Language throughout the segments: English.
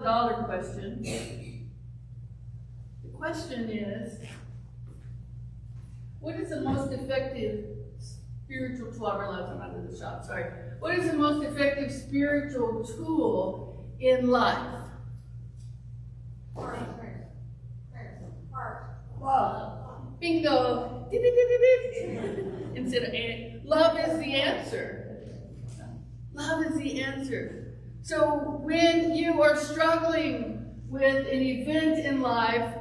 $1 question. The question is, what is the most effective spiritual tool? I realize I'm out of the shop, sorry. What is the most effective spiritual tool in life? Love. Bingo. Instead of love is the answer. Love is the answer. So when you are struggling with an event in life,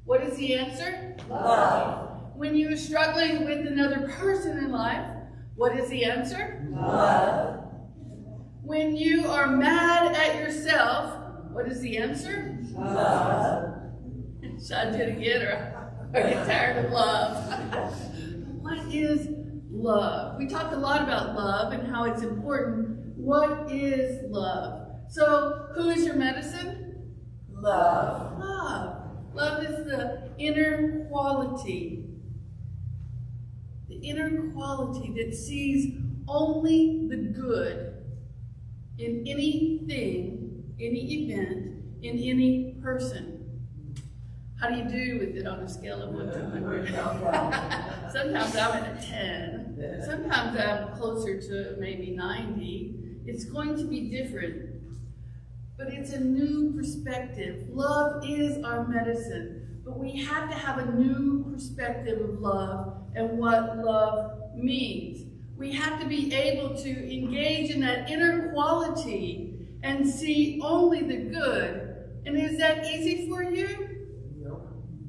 what is the answer? Love. When you are struggling with another person in life, what is the answer? Love. When you are mad at yourself, what is the answer? Love. Should I do it again, or are you tired of love? What is love? We talked a lot about love and how it's important. What is love? So, who is your medicine? Love. Love. Love is the inner quality. The inner quality that sees only the good in anything, any event, in any person. How do you do with it on a scale of 1 to 100? Sometimes I'm at a 10. Sometimes I'm closer to maybe 90. It's going to be different. But it's a new perspective. Love is our medicine. But we have to have a new perspective of love and what love means. We have to be able to engage in that inner quality and see only the good. And is that easy for you?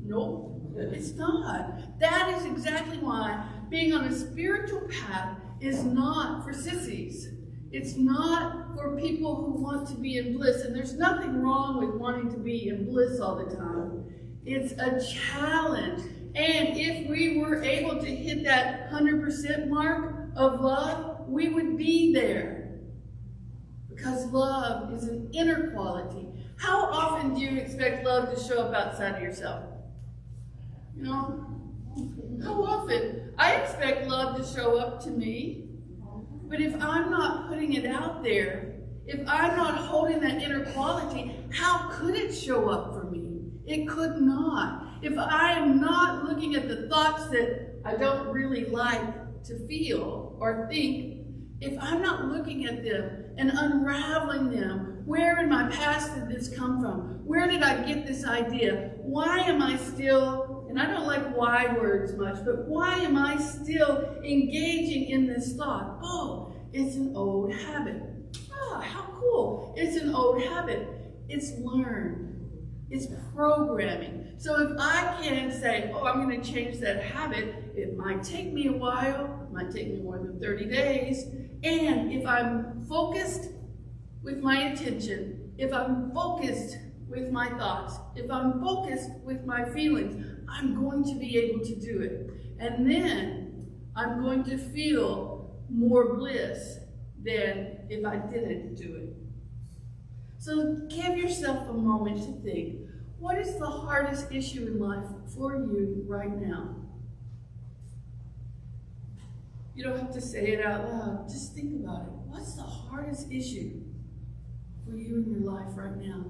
Nope, it's not. That is exactly why being on a spiritual path is not for sissies. It's not for people who want to be in bliss. And there's nothing wrong with wanting to be in bliss all the time. It's a challenge. And if we were able to hit that 100% mark of love, we would be there. Because love is an inner quality. How often do you expect love to show up outside of yourself? You know, how often? I expect love to show up to me, but if I'm not putting it out there, if I'm not holding that inner quality, how could it show up for me? It could not. If I am not looking at the thoughts that I don't really like to feel or think, if I'm not looking at them and unraveling them, where in my past did this come from? Where did I get this idea? Why am I still, and I don't like why words much, but why am I still engaging in this thought? Oh, it's an old habit. Ah, how cool. It's an old habit. It's learned. It's programming. So if I can say, oh, I'm going to change that habit, it might take me a while, it might take me more than 30 days. And if I'm focused with my attention, if I'm focused with my thoughts, if I'm focused with my feelings, I'm going to be able to do it. And then I'm going to feel more bliss than if I didn't do it. So give yourself a moment to think, what is the hardest issue in life for you right now? You don't have to say it out loud. Just think about it. What's the hardest issue for you in your life right now?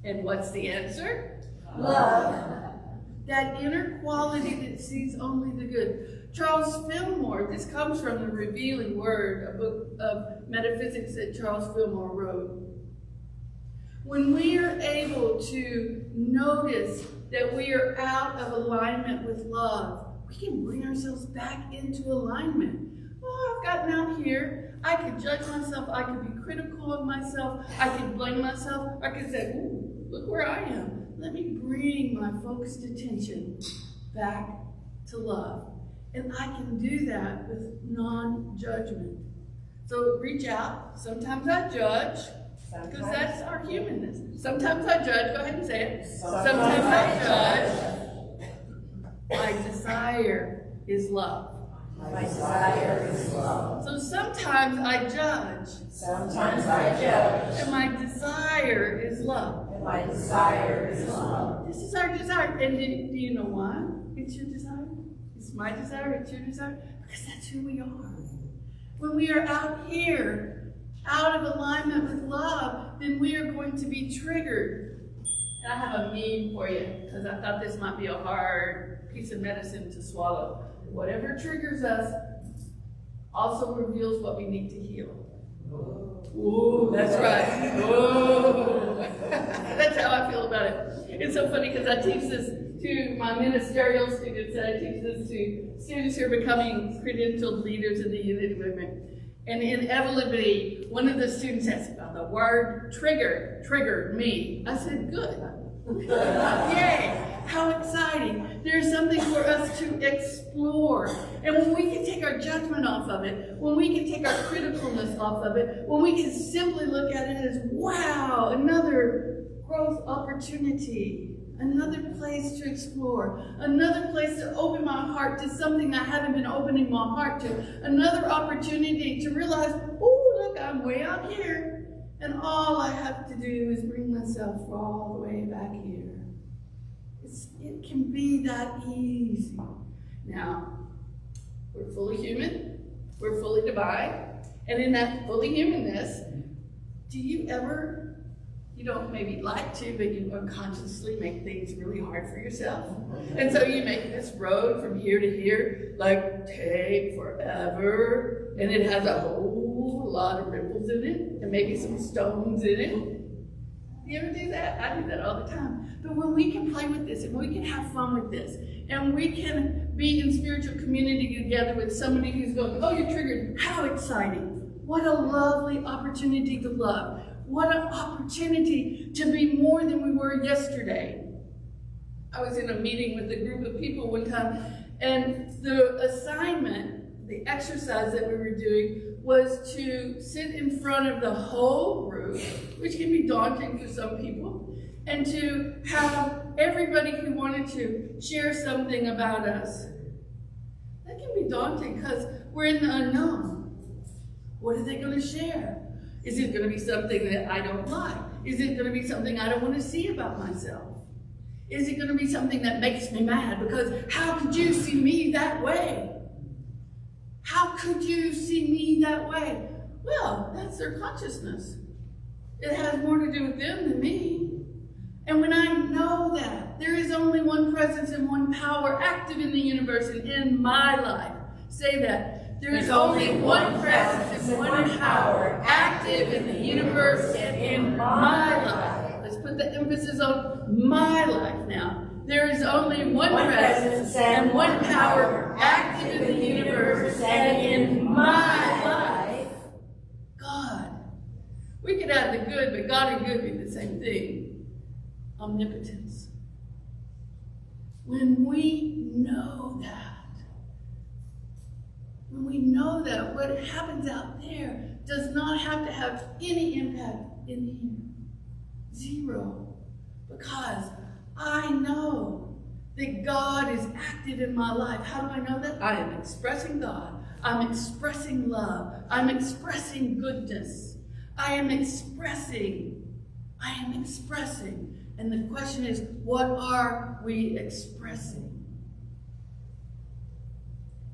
And what's the answer? Love. That inner quality that sees only the good. Charles Fillmore, this comes from The Revealing Word, a book of metaphysics that Charles Fillmore wrote. When we are able to notice that we are out of alignment with love, we can bring ourselves back into alignment. Oh, I've gotten out here. I could judge myself. I could be critical of myself. I could blame myself. I could say, ooh, look where I am. Let me bring my focused attention back to love. And I can do that with non-judgment. So reach out. Sometimes I judge, because that's our humanness. Sometimes I judge. Go ahead and say it. Sometimes I judge. My desire is love. My desire is love. So sometimes I judge. Sometimes I judge. And my desire is love. And my desire is love. This is our desire. And do you know why it's your desire? It's my desire, it's your desire. Because that's who we are. When we are out here, out of alignment with love, then we are going to be triggered. And I have a meme for you, because I thought this might be a hard piece of medicine to swallow. Whatever triggers us also reveals what we need to heal. Ooh, that's right. Ooh. That's how I feel about it. It's so funny because I teach this to my ministerial students, and I teach this to students who are becoming credentialed leaders in the unity movement. And inevitably, one of the students says, well, the word triggered me. I said, good. Yay. How exciting. There's something for us to explore. And when we can take our judgment off of it, when we can take our criticalness off of it, when we can simply look at it as, wow, another growth opportunity, another place to explore, another place to open my heart to something I haven't been opening my heart to, another opportunity to realize, oh, look, I'm way out here, and all I have to do is bring myself all the way back here. It can be that easy. Now, we're fully human, we're fully divine, and in that fully humanness, do you ever, you don't maybe like to, but you unconsciously make things really hard for yourself? And so you make this road from here to here, like, take forever, and it has a whole lot of ripples in it, and maybe some stones in it. You ever do that? I do that all the time. But when we can play with this, and we can have fun with this, and we can be in spiritual community together with somebody who's going, oh, you're triggered. How exciting. What a lovely opportunity to love. What an opportunity to be more than we were yesterday. I was in a meeting with a group of people one time, and the assignment, the exercise that we were doing, was to sit in front of the whole group, which can be daunting for some people, and to have everybody who wanted to share something about us. That can be daunting because we're in the unknown. What are they going to share? Is it going to be something that I don't like? Is it going to be something I don't want to see about myself? Is it going to be something that makes me mad because how could you see me that way? How could you see me that way? Well, that's their consciousness. It has more to do with them than me. And when I know that there is only one presence and one power active in the universe and in my life, say that. There is only one presence and one power active in the universe and in my life. Let's put the emphasis on my life now. There is only one presence and one power active in the universe and in my life. God. We could add the good, but God and good be the same thing. Omnipotence. When we know that, what happens out there does not have to have any impact in here. Zero. Because I know that God is active in my life. How do I know that? I am expressing God. I'm expressing love. I'm expressing goodness. I am expressing. And the question is, what are we expressing?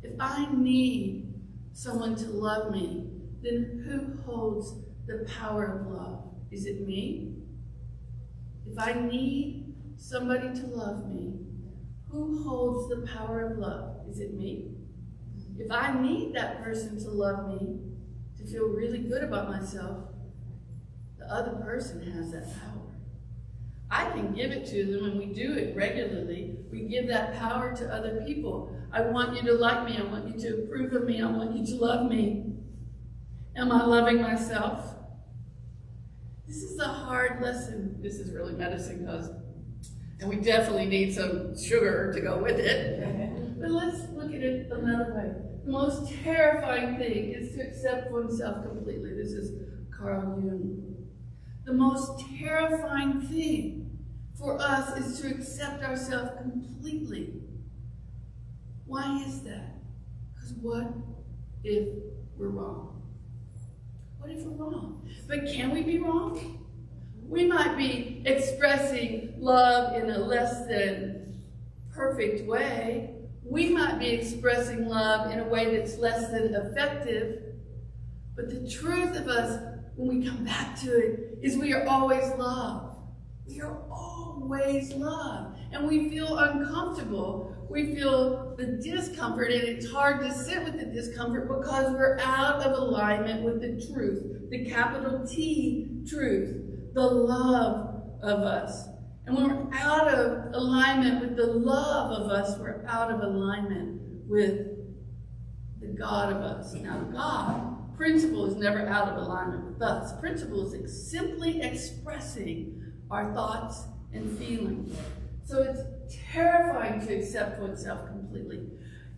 If I need someone to love me, then who holds the power of love? Is it me? If I need somebody to love me, who holds the power of love? Is it me? If I need that person to love me, to feel really good about myself, the other person has that power. I can give it to them, and we do it regularly. We give that power to other people. I want you to like me. I want you to approve of me. I want you to love me. Am I loving myself? This is a hard lesson. This is really medicine, and we definitely need some sugar to go with it. But let's look at it another way. The most terrifying thing is to accept oneself completely. This is Carl Jung. The most terrifying thing for us is to accept ourselves completely. Why is that? Because what if we're wrong? What if we're wrong? But can we be wrong? We might be expressing love in a less than perfect way. We might be expressing love in a way that's less than effective. But the truth of us when we come back to it, is we are always loved. We are always loved. And we feel uncomfortable. We feel the discomfort, and it's hard to sit with the discomfort because we're out of alignment with the truth, the capital T truth, the love of us. And when we're out of alignment with the love of us, we're out of alignment with the God of us. Now, God, principle, is never out of alignment with us. Principle is simply expressing our thoughts and feelings. So it's terrifying to accept oneself completely.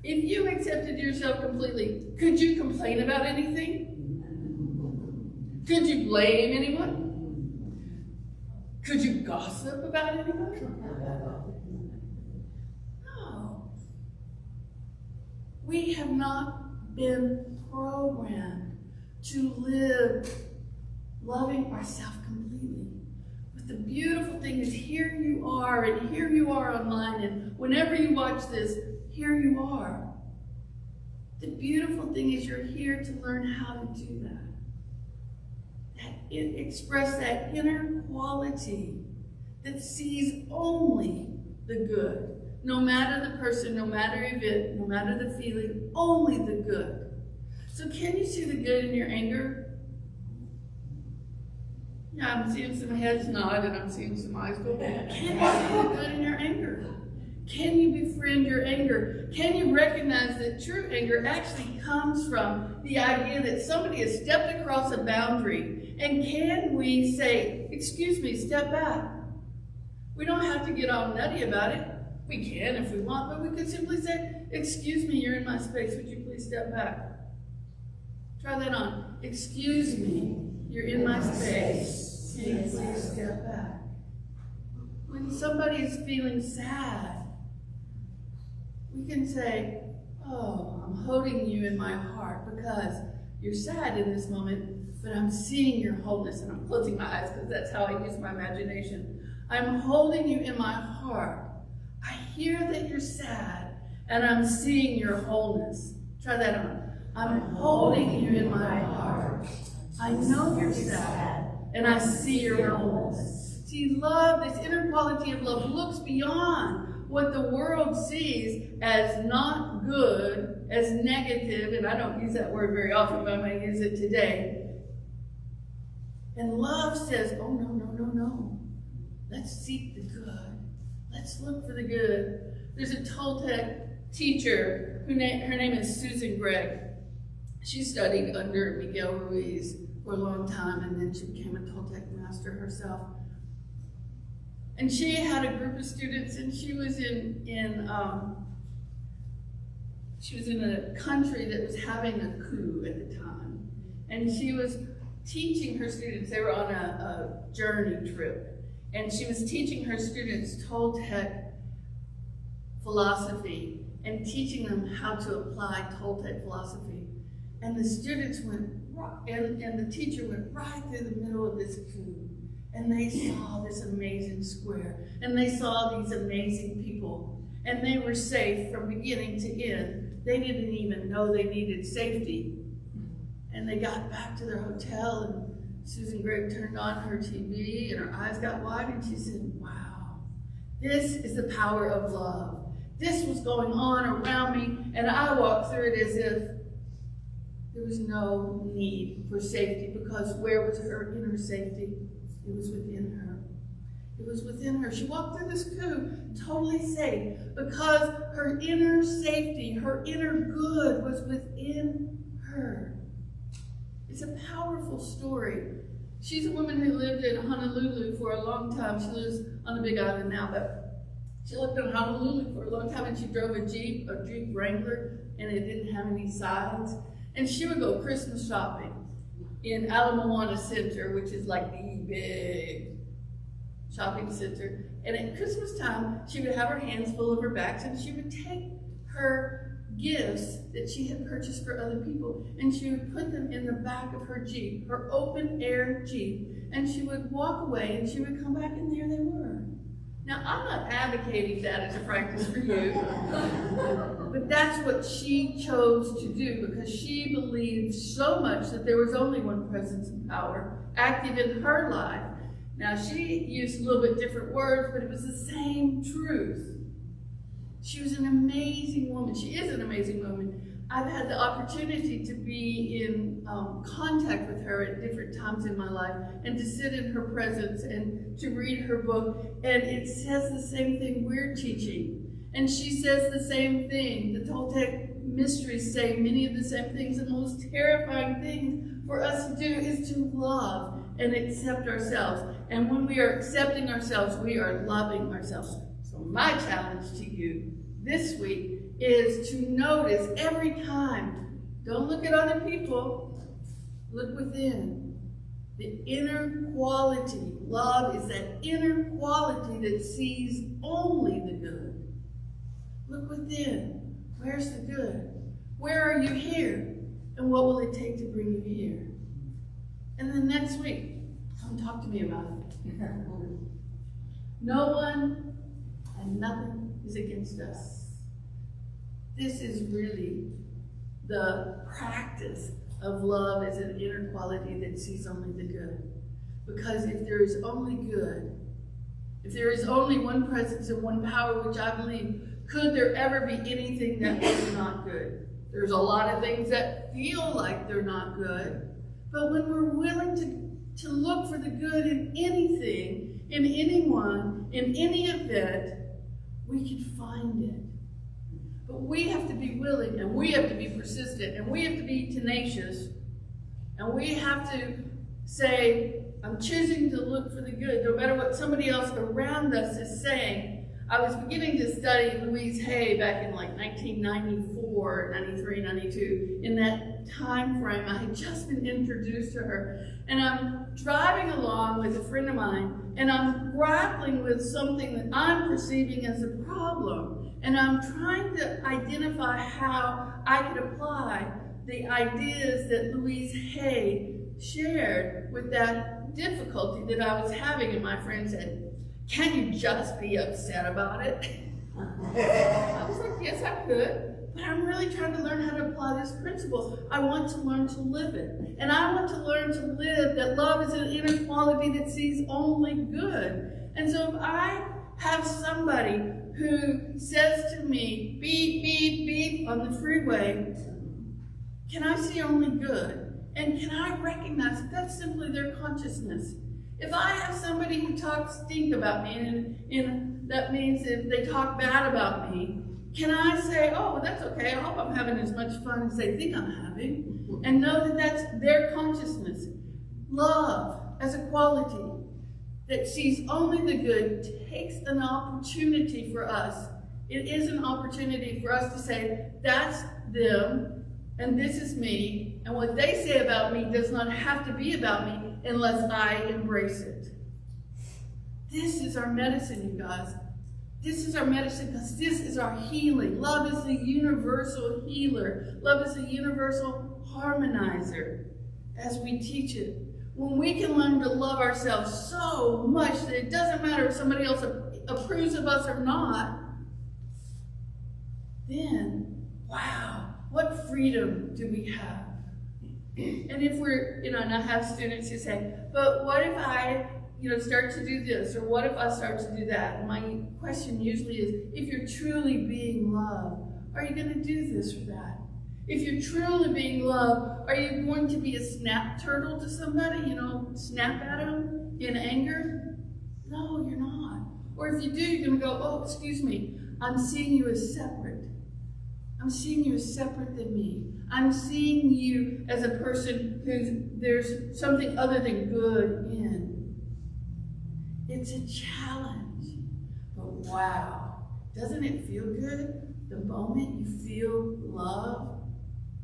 If you accepted yourself completely, could you complain about anything? Could you blame anyone? Could you gossip about anyone? No. We have not been programmed to live loving ourselves completely. But the beautiful thing is, here you are, and here you are online, and whenever you watch this, here you are. The beautiful thing is you're here to learn how to do that. Express that inner quality that sees only the good. No matter the person, no matter event, no matter the feeling, only the good. So can you see the good in your anger? Yeah, I'm seeing some heads nod and I'm seeing some eyes go back. Can you see the good in your anger? Can you befriend your anger? Can you recognize that true anger actually comes from the idea that somebody has stepped across a boundary? And can we say, excuse me, step back? We don't have to get all nutty about it. We can if we want, but we could simply say, excuse me, you're in my space. Would you please step back? Try that on. Excuse me, you're in my space. Can you please step back? When somebody is feeling sad, we can say, oh, I'm holding you in my heart because you're sad in this moment, but I'm seeing your wholeness. And I'm closing my eyes because that's how I use my imagination. I'm holding you in my heart. I hear that you're sad, and I'm seeing your wholeness. Try that on. I'm holding you in my heart. I know you're sad, and I see your wholeness. See, love, this inner quality of love, looks beyond what the world sees as not good, as negative, and I don't use that word very often, but I'm going to use it today. And love says, oh, no, no, no, no. Let's seek the good. Let's look for the good. There's a Toltec teacher, her name is Susan Gregg. She studied under Miguel Ruiz for a long time, and then she became a Toltec master herself. And she had a group of students, and she was in a country that was having a coup at the time. And she was teaching her students, they were on a journey trip, and she was teaching her students Toltec philosophy and teaching them how to apply Toltec philosophy. And the students went, and the teacher went right through the middle of this coup, and they saw this amazing square, and they saw these amazing people, and they were safe from beginning to end. They didn't even know they needed safety. And they got back to their hotel, and Susan Gregg turned on her TV, and her eyes got wide, and she said, wow, this is the power of love. This was going on around me, and I walked through it as if there was no need for safety, because where was her inner safety? It was within her. It was within her. She walked through this coup totally safe because her inner safety, her inner good was within her. It's a powerful story. She's a woman who lived in Honolulu for a long time. She lives on the Big Island now, but she lived in Honolulu for a long time, and she drove a Jeep Wrangler, and it didn't have any sides. And she would go Christmas shopping in Ala Moana Center, which is like the big shopping center. And at Christmas time, she would have her hands full of her bags, and she would take her gifts that she had purchased for other people, and she would put them in the back of her Jeep, her open air Jeep, and she would walk away, and she would come back, and there they were. Now, I'm not advocating that as a practice for you, but that's what she chose to do because she believed so much that there was only one presence and power active in her life. Now, she used a little bit different words, but it was the same truth. She was an amazing woman. She is an amazing woman. I've had the opportunity to be in contact with her at different times in my life and to sit in her presence and to read her book. And it says the same thing we're teaching. And she says the same thing. The Toltec mysteries say many of the same things. The most terrifying thing for us to do is to love and accept ourselves. And when we are accepting ourselves, we are loving ourselves. So my challenge to you this week is to notice every time, don't look at other people, look within. The inner quality, love is that inner quality that sees only the good. Look within. Where's the good? Where are you here? And what will it take to bring you here? And then next week, come talk to me about it. No one and nothing is against us. This is really the practice of love as an inner quality that sees only the good. Because if there is only good, if there is only one presence and one power, which I believe, could there ever be anything that is not good? There's a lot of things that feel like they're not good, but when we're willing to look for the good in anything, in anyone, in any event, we can find it. But we have to be willing, and we have to be persistent, and we have to be tenacious, and we have to say, I'm choosing to look for the good, no matter what somebody else around us is saying. I was beginning to study Louise Hay back in like 1994, 93, 92. In that time frame, I had just been introduced to her. And I'm driving along with a friend of mine, and I'm grappling with something that I'm perceiving as a problem. And I'm trying to identify how I could apply the ideas that Louise Hay shared with that difficulty that I was having. And my friend said, can't you just be upset about it? I was like, yes, I could. But I'm really trying to learn how to apply this principle. I want to learn to live it. And I want to learn to live that love is an inner quality that sees only good. And so if I have somebody who says to me, beep, beep, beep on the freeway, can I see only good? And can I recognize that that's simply their consciousness? If I have somebody who talks stink about me, and that means if they talk bad about me, can I say, oh, that's okay, I hope I'm having as much fun as they think I'm having, and know that that's their consciousness. Love as a quality that sees only the good takes an opportunity for us. It is an opportunity for us to say, that's them, and this is me, and what they say about me does not have to be about me unless I embrace it. This is our medicine, you guys. This is our medicine because this is our healing. Love is the universal healer. Love is the universal harmonizer as we teach it. When we can learn to love ourselves so much that it doesn't matter if somebody else approves of us or not, then, wow, what freedom do we have? And if we're, and I have students who say, but what if I, start to do this, or what if I start to do that? And my question usually is, if you're truly being loved, are you going to do this or that? If you're truly being loved, are you going to be a snap turtle to somebody, snap at them in anger? No, you're not. Or if you do, you're going to go, oh, excuse me, I'm seeing you as separate. I'm seeing you as separate than me. I'm seeing you as a person who there's something other than good in. It's a challenge. But wow, doesn't it feel good? The moment you feel love,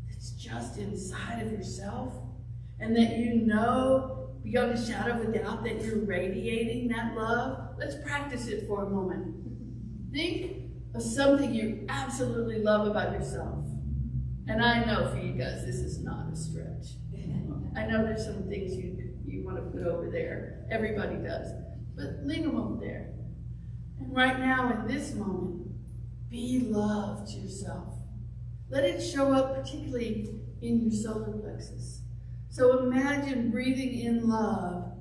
it's just inside of yourself. And that you know, beyond a shadow of a doubt, that you're radiating that love. Let's practice it for a moment. Think of something you absolutely love about yourself. And I know for you guys, this is not a stretch. I know there's some things you want to put over there. Everybody does. But leave them over there. And right now, in this moment, be love to yourself. Let it show up particularly in your solar plexus. So imagine breathing in love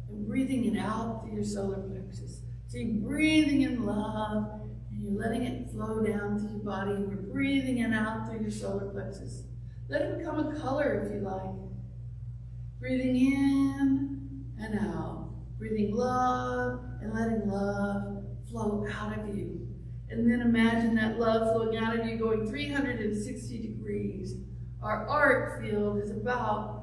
and breathing it out through your solar plexus. So you're breathing in love and you're letting it flow down through your body, and you're breathing it out through your solar plexus. Let it become a color if you like. Breathing in and out. Breathing love and letting love flow out of you. And then imagine that love flowing out of you going 360 degrees. Our arc field is about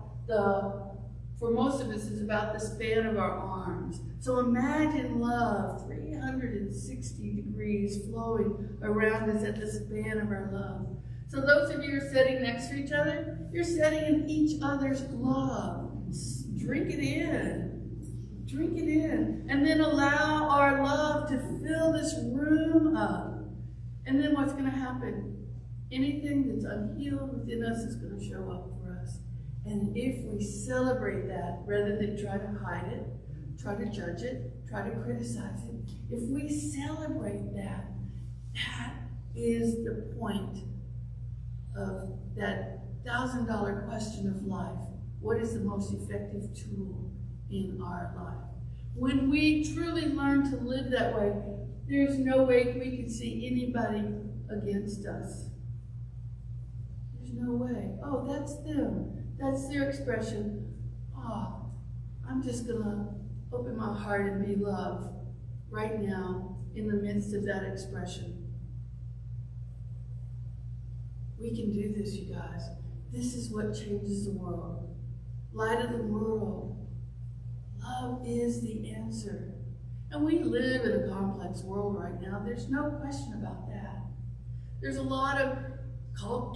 for most of us, it's about the span of our arms. So imagine love 360 degrees flowing around us at the span of our love. So those of you who are sitting next to each other, you're sitting in each other's love. Drink it in. Drink it in. And then allow our love to fill this room up. And then what's going to happen? Anything that's unhealed within us is going to show up for us. And if we celebrate that, rather than try to hide it, try to judge it, try to criticize it, if we celebrate that, that is the point of that $1,000 question of life. What is the most effective tool in our life? When we truly learn to live that way, there's no way we can see anybody against us. There's no way. Oh, that's them. That's their expression. Oh, I'm just going to open my heart and be love right now in the midst of that expression. We can do this, you guys. This is what changes the world. Light of the world. Love is the answer. And we live in a complex world right now. There's no question about that. There's a lot of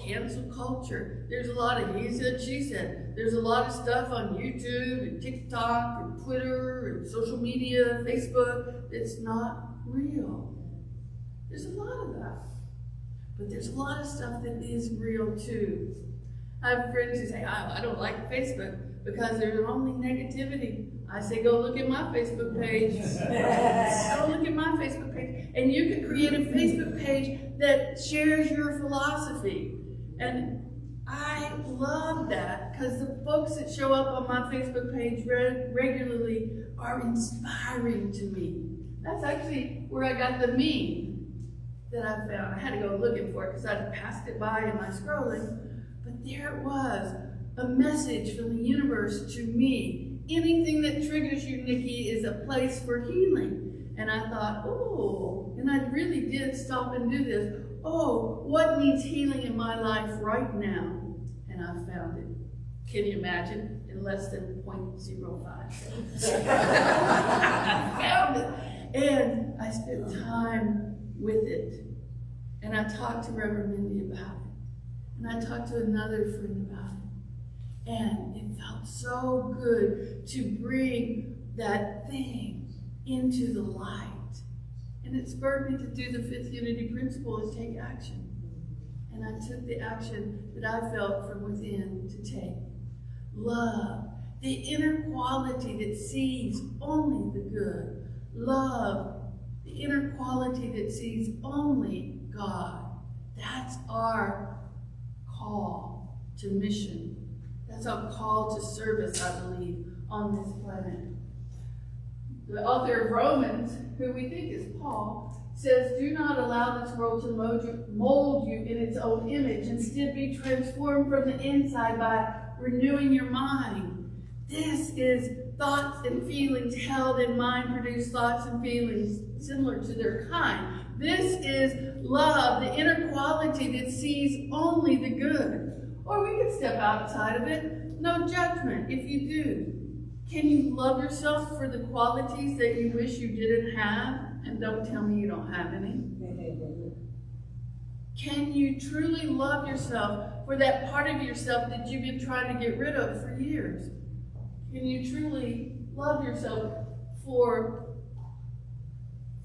cancel culture. There's a lot of he said, she said. There's a lot of stuff on YouTube and TikTok and Twitter and social media, Facebook that's not real. There's a lot of that. But there's a lot of stuff that is real too. I have friends who say, I don't like Facebook because there's only negativity. I say, go look at my Facebook page. Go look at my Facebook page. And you can create a Facebook page that shares your philosophy. And I love that because the folks that show up on my Facebook page regularly are inspiring to me. That's actually where I got the meme that I found. I had to go looking for it because I'd passed it by in my scrolling. But there it was, a message from the universe to me. Anything that triggers you, Nikki, is a place for healing. And I thought, oh, and I really did stop and do this. Oh, what needs healing in my life right now? And I found it. Can you imagine? In less than 0.05 seconds. I found it. And I spent time with it. And I talked to Reverend Mindy about it. And I talked to another friend about it. And it felt so good to bring that thing into the light. And it spurred me to do the fifth unity principle and take action. And I took the action that I felt from within to take. Love, the inner quality that sees only the good. Love, the inner quality that sees only God. That's our call to mission. That's our call to service, I believe, on this planet. The author of Romans, who we think is Paul, says, do not allow this world to mold you in its own image. Instead, be transformed from the inside by renewing your mind. This is thoughts and feelings held in mind produce thoughts and feelings similar to their kind. This is love, the inner quality that sees only the good. Or we can step outside of it. No judgment if you do. Can you love yourself for the qualities that you wish you didn't have? And don't tell me you don't have any. Can you truly love yourself for that part of yourself that you've been trying to get rid of for years? Can you truly love yourself for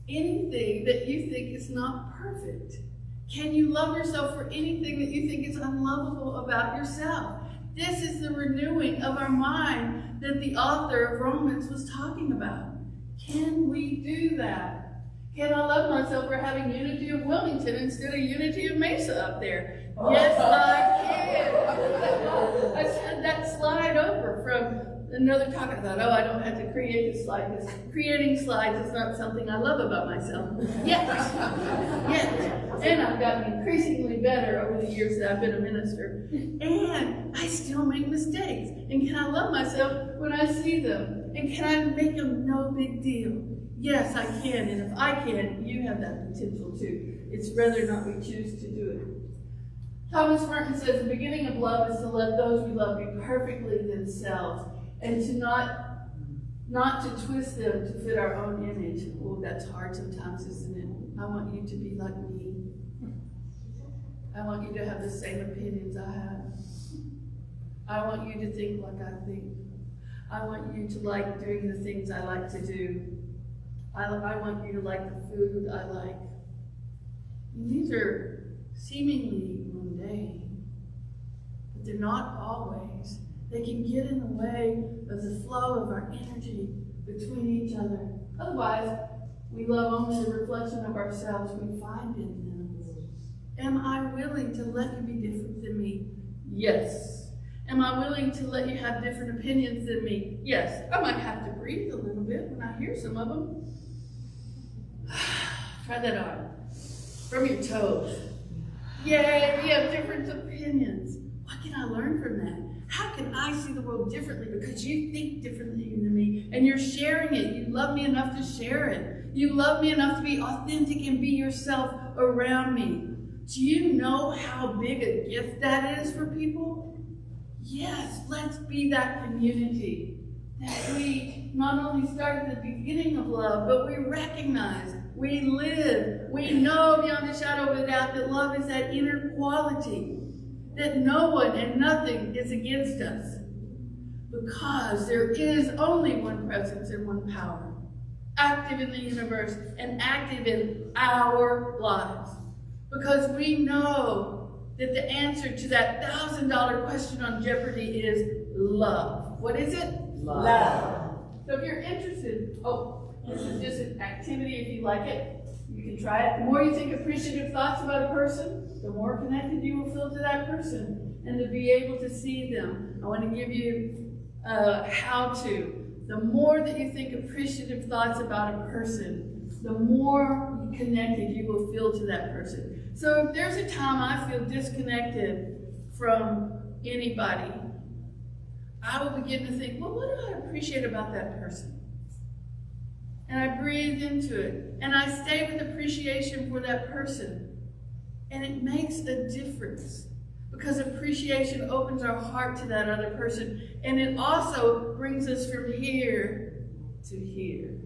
anything that you think is not perfect? Can you love yourself for anything that you think is unlovable about yourself? This is the renewing of our mind that the author of Romans was talking about. Can we do that? Can I love myself for having Unity of Wilmington instead of Unity of Mesa up there? Yes, I can. I sent that slide over from another talk. I thought, oh, I don't have to create a slide, because creating slides is not something I love about myself. Yet. And I've gotten increasingly better over the years that I've been a minister. And I still make mistakes. And can I love myself when I see them? And can I make them no big deal? Yes, I can. And if I can, you have that potential too. It's whether or not we choose to do it. Thomas Merton says the beginning of love is to let those we love be perfectly themselves, and to not to twist them to fit our own image. Oh, that's hard sometimes, isn't it? I want you to be like me. I want you to have the same opinions I have. I want you to think like I think. I want you to like doing the things I like to do. I want you to like the food I like. And these are seemingly mundane, but they're not always. They can get in the way of the flow of our energy between each other. Otherwise, we love only the reflection of ourselves we find in them. Am I willing to let you be different than me? Yes. Am I willing to let you have different opinions than me? Yes. I might have to breathe a little bit when I hear some of them. Try that on. From your toes. Yay, we have different opinions. What can I learn from that? How can I see the world differently because you think differently than me and you're sharing it? You love me enough to share it. You love me enough to be authentic and be yourself around me. Do you know how big a gift that is for people? Yes, let's be that community. That we not only start at the beginning of love, but we recognize, we live, we know beyond a shadow of a doubt that love is that inner quality, that no one and nothing is against us, because there is only one presence and one power, active in the universe and active in our lives. Because we know that the answer to that $1,000 question on Jeopardy is love. What is it? Love. So if you're interested, this is just an activity if you like it. You can try it. The more you think appreciative thoughts about a person, the more connected you will feel to that person and to be able to see them. I want to give you how to. The more that you think appreciative thoughts about a person, the more connected you will feel to that person. So if there's a time I feel disconnected from anybody, I will begin to think, well, what do I appreciate about that person? And I breathe into it. And I stay with appreciation for that person. And it makes a difference. Because appreciation opens our heart to that other person. And it also brings us from here to here.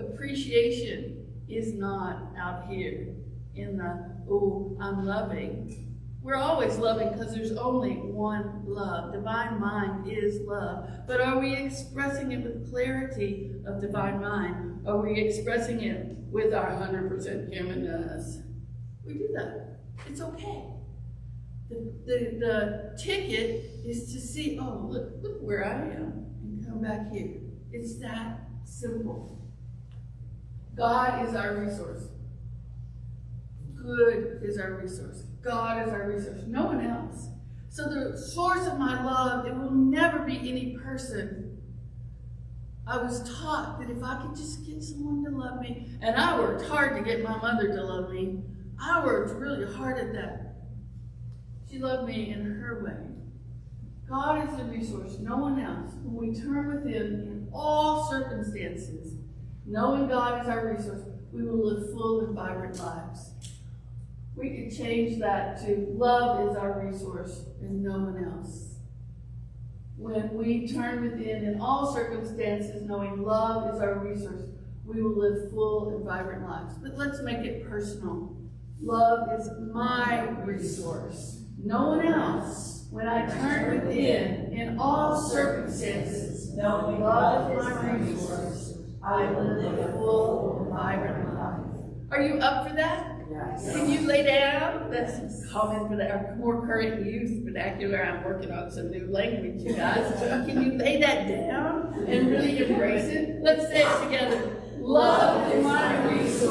Appreciation is not out here in the, oh, I'm loving. We're always loving because there's only one love. Divine mind is love. But are we expressing it with clarity of divine mind? Are we expressing it with our 100% humanness? We do that. It's okay. The ticket is to see, oh, look where I am, and come back here. It's that simple. God is our resource. Good is our resource. God is our resource. No one else. So the source of my love, it will never be any person. I was taught that if I could just get someone to love me, and I worked hard to get my mother to love me. I worked really hard at that. She loved me in her way. God is the resource, no one else. When we turn within in all circumstances, knowing God is our resource, we will live full and vibrant lives. We could change that to love is our resource and no one else. When we turn within in all circumstances, knowing love is our resource, we will live full and vibrant lives. But let's make it personal. Love is my resource, no one else. When I turn within in all circumstances, knowing love is my resource, I will live a full and vibrant life. Are you up for that? Yes. Can you lay down? That's common for the more current youth vernacular. I'm working on some new language, you guys. Can you lay that down and really embrace it? Let's say it together. Love is my resource.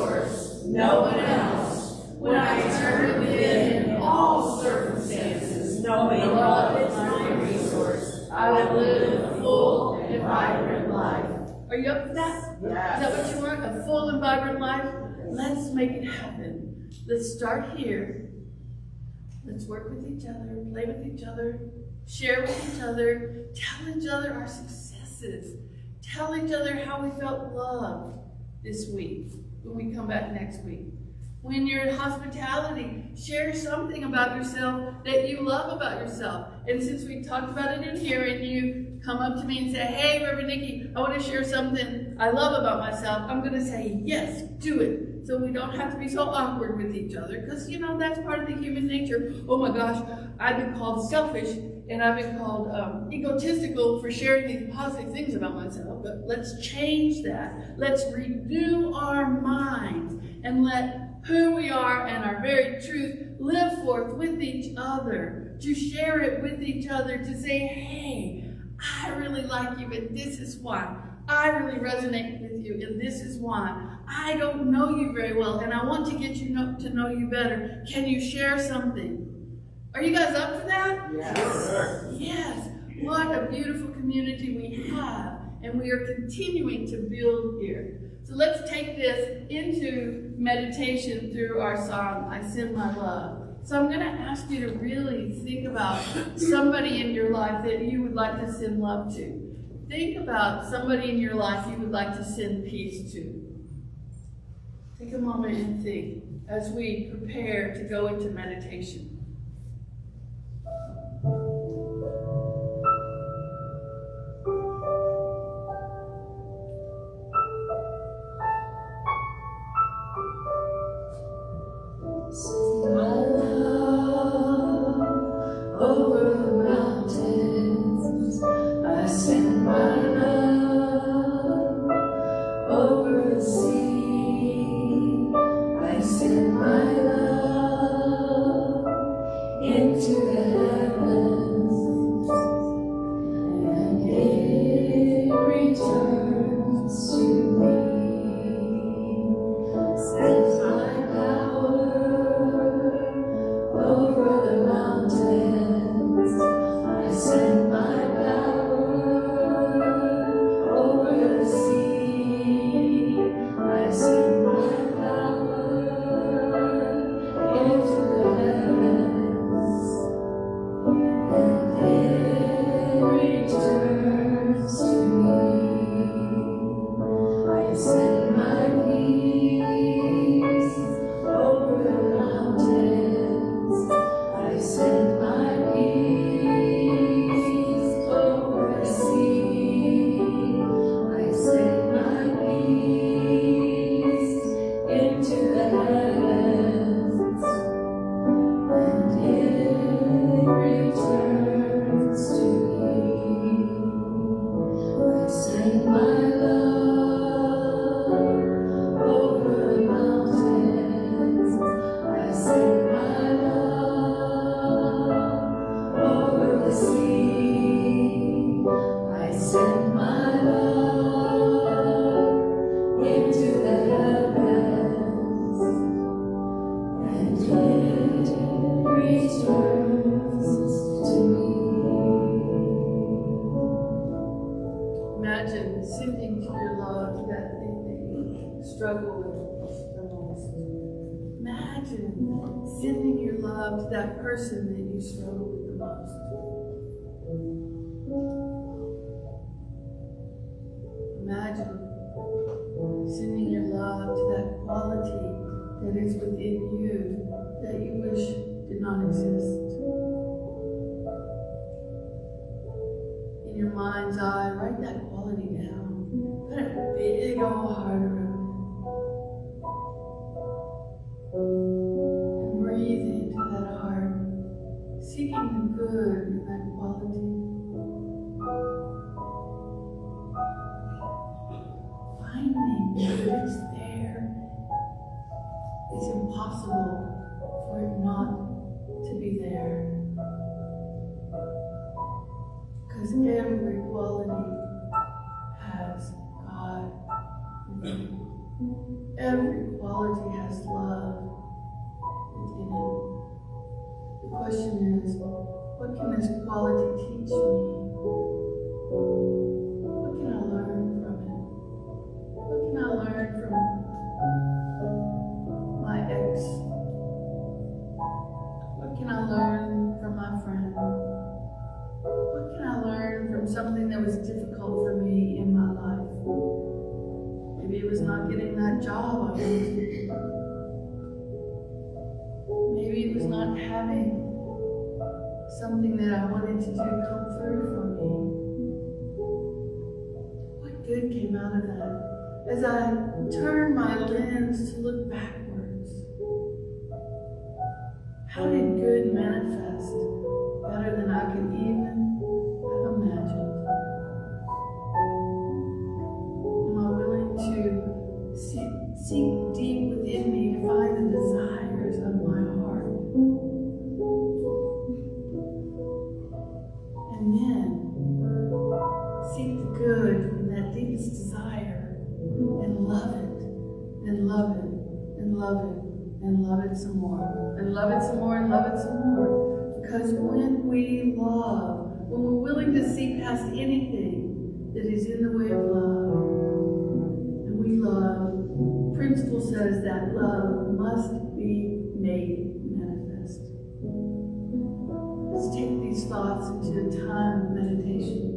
you want? A full and vibrant life? Let's make it happen. Let's start here. Let's work with each other, play with each other, share with each other, tell each other our successes. Tell each other how we felt loved this week when we come back next week. When you're in hospitality, share something about yourself that you love about yourself. And since we talked about it in here and you come up to me and say, hey, Reverend Nikki, I want to share something I love about myself, I'm going to say, yes, do it. So we don't have to be so awkward with each other because, you know, that's part of the human nature. Oh my gosh, I've been called selfish and I've been called egotistical for sharing these positive things about myself. But let's change that. Let's renew our minds and let who we are and our very truth live forth with each other, to share it with each other, to say, hey, I really like you and this is why. I really resonate with you and this is why. I don't know you very well and I want to get you to know you better. Can you share something? Are you guys up for that? Yes. Yes. What a beautiful community we have, and we are continuing to build here. So let's take this into meditation through our song, I Send My Love. So I'm going to ask you to really think about somebody in your life that you would like to send love to. Think about somebody in your life you would like to send peace to. Take a moment and think as we prepare to go into meditation. Imagine sending to your love that thing that you struggle with the most. Imagine sending your love to that person that you struggle with the most. Imagine sending your love to that quality that is within you that you wish did not exist. In your mind's eye, write that quality down. Put a big old heart around it. And breathe into that heart, seeking the good in that quality. Finding that it's there. It's impossible for it not to be there. Because every quality has God within it. Every quality has love within it. The question is, what can this quality teach me? What can I learn from it? What can I learn Maybe it was not getting that job I wanted. Maybe it was not having something that I wanted to do come through for me. What good came out of that? As I turned my lens to look backwards, how did good manifest better than I could even have imagined? Am I willing to seek deep within me to find the desires of my heart? And then seek the good in that deepest desire and love it, and love it, and love it, and love it some more, and love it some more, and love it some more. Because when we love, when we're willing to see past anything that is in the way of love, and we love, principle says that love must be made manifest. Let's take these thoughts into a time of meditation.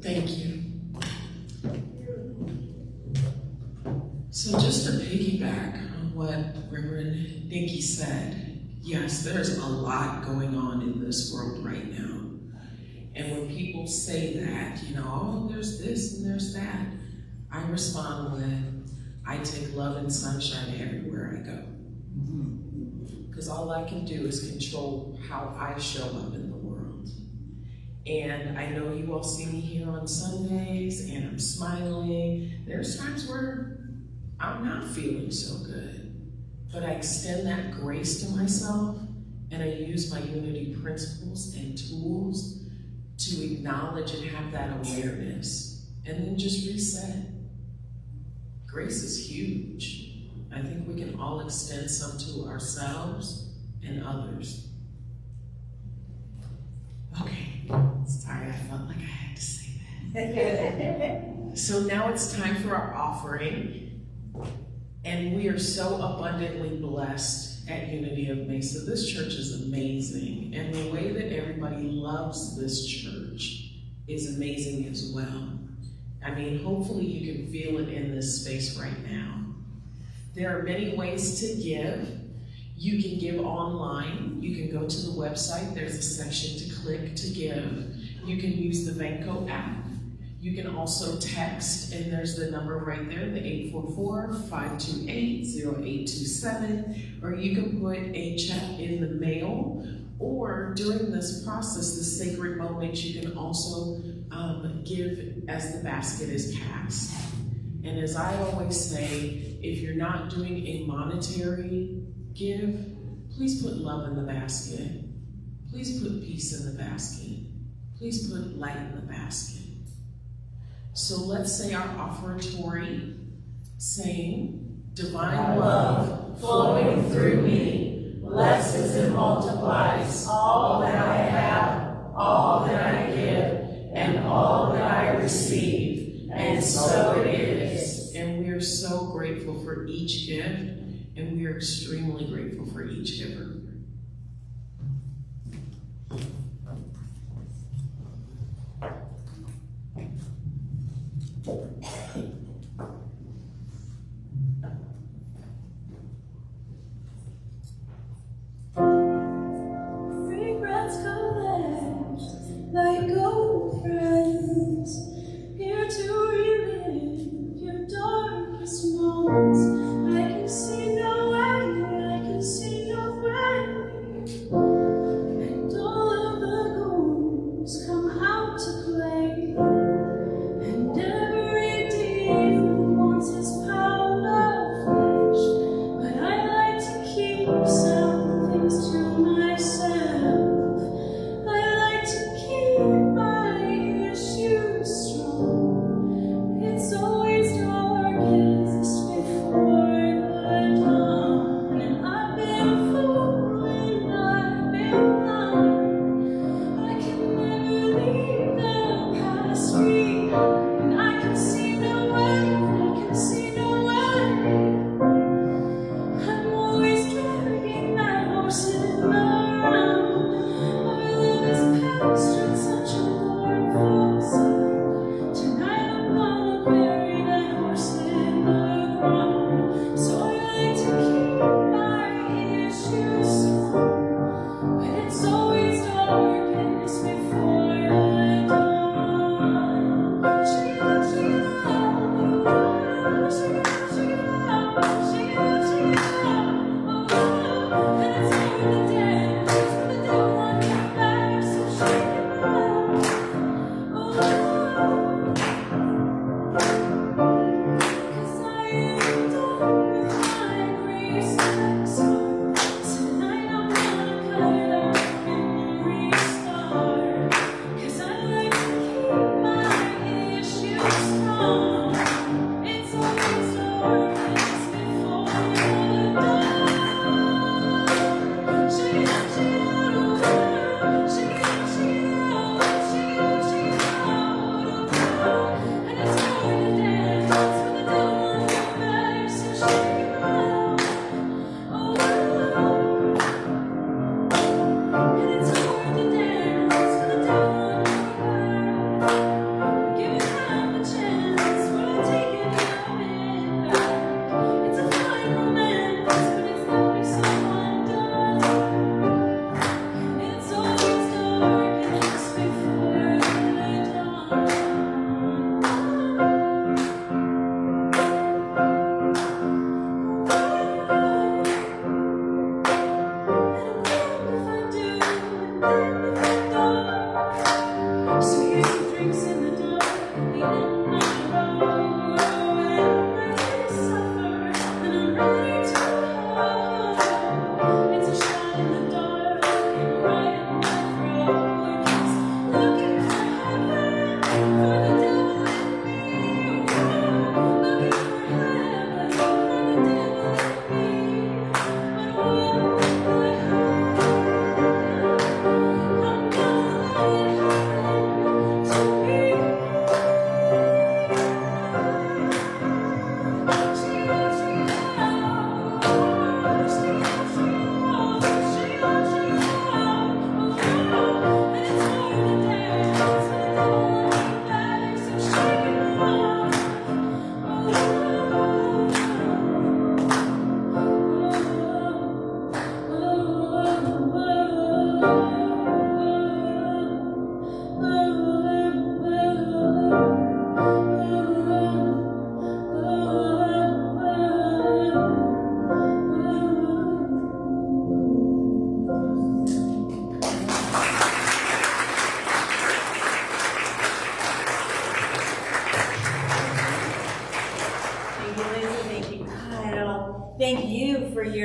Thank you. So just to piggyback on what Reverend Nikki said, yes, there's a lot going on in this world right now. And when people say that, oh, there's this and there's that, I respond with, I take love and sunshine everywhere I go. Because all I can do is control how I show up in the world. And I know you all see me here on Sundays and I'm smiling. There's times where I'm not feeling so good, but I extend that grace to myself and I use my unity principles and tools to acknowledge and have that awareness and then just reset. Grace is huge. I think we can all extend some to ourselves and others. Okay, sorry, I felt like I had to say that. So now it's time for our offering. And we are so abundantly blessed at Unity of Mesa. This church is amazing. And the way that everybody loves this church is amazing as well. I mean, hopefully you can feel it in this space right now. There are many ways to give. You can give online. You can go to the website. There's a section to click to give. You can use the Vanco app. You can also text, and there's the number right there, the 844-528-0827, or you can put a check in the mail, or during this process, the sacred moment, you can also give as the basket is passed. And as I always say, if you're not doing a monetary give, please put love in the basket. Please put peace in the basket. Please put light in the basket. So let's say our offertory, saying, divine love flowing through me, blesses and multiplies all that I have, all that I give, and all that I receive, and so it is. And we are so grateful for each gift, and we are extremely grateful for each giver.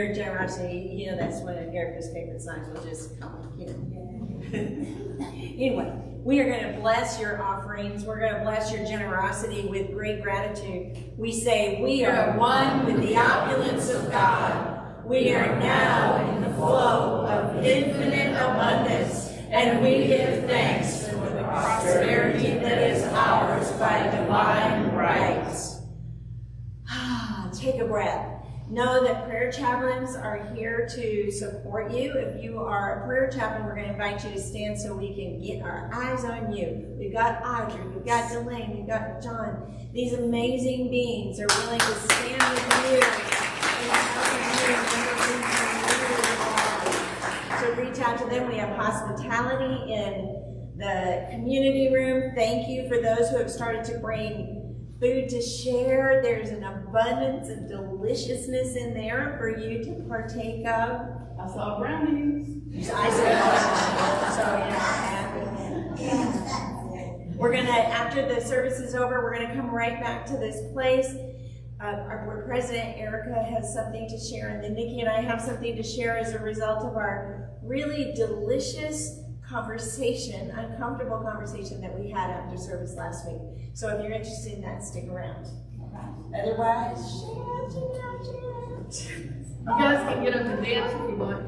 your generosity, you know, that's one of Erica's favorite signs. We'll just, you know. Anyway, we are going to bless your offerings. We're going to bless your generosity with great gratitude. We say, we are one with the opulence of God. We are now in the flow of infinite abundance, and we give thanks for the prosperity that is ours by divine rights. Take a breath. Know that prayer chaplains are here to support you. If you are a prayer chaplain, we're going to invite you to stand so we can get our eyes on you. We've got Audrey, we've got Delane, we've got John. These amazing beings are willing to stand with you and so reach out to them. We have hospitality in the community room. Thank you for those who have started to bring food to share. There's an abundance of deliciousness in there for you to partake of. I saw brownies. I said, we're gonna, after the service is over, we're gonna come right back to this place. Our board president, Erica, has something to share, and then Nikki and I have something to share as a result of our really delicious conversation, uncomfortable conversation that we had after service last week. So if you're interested in that, stick around. Otherwise, You guys can get up and dance if you want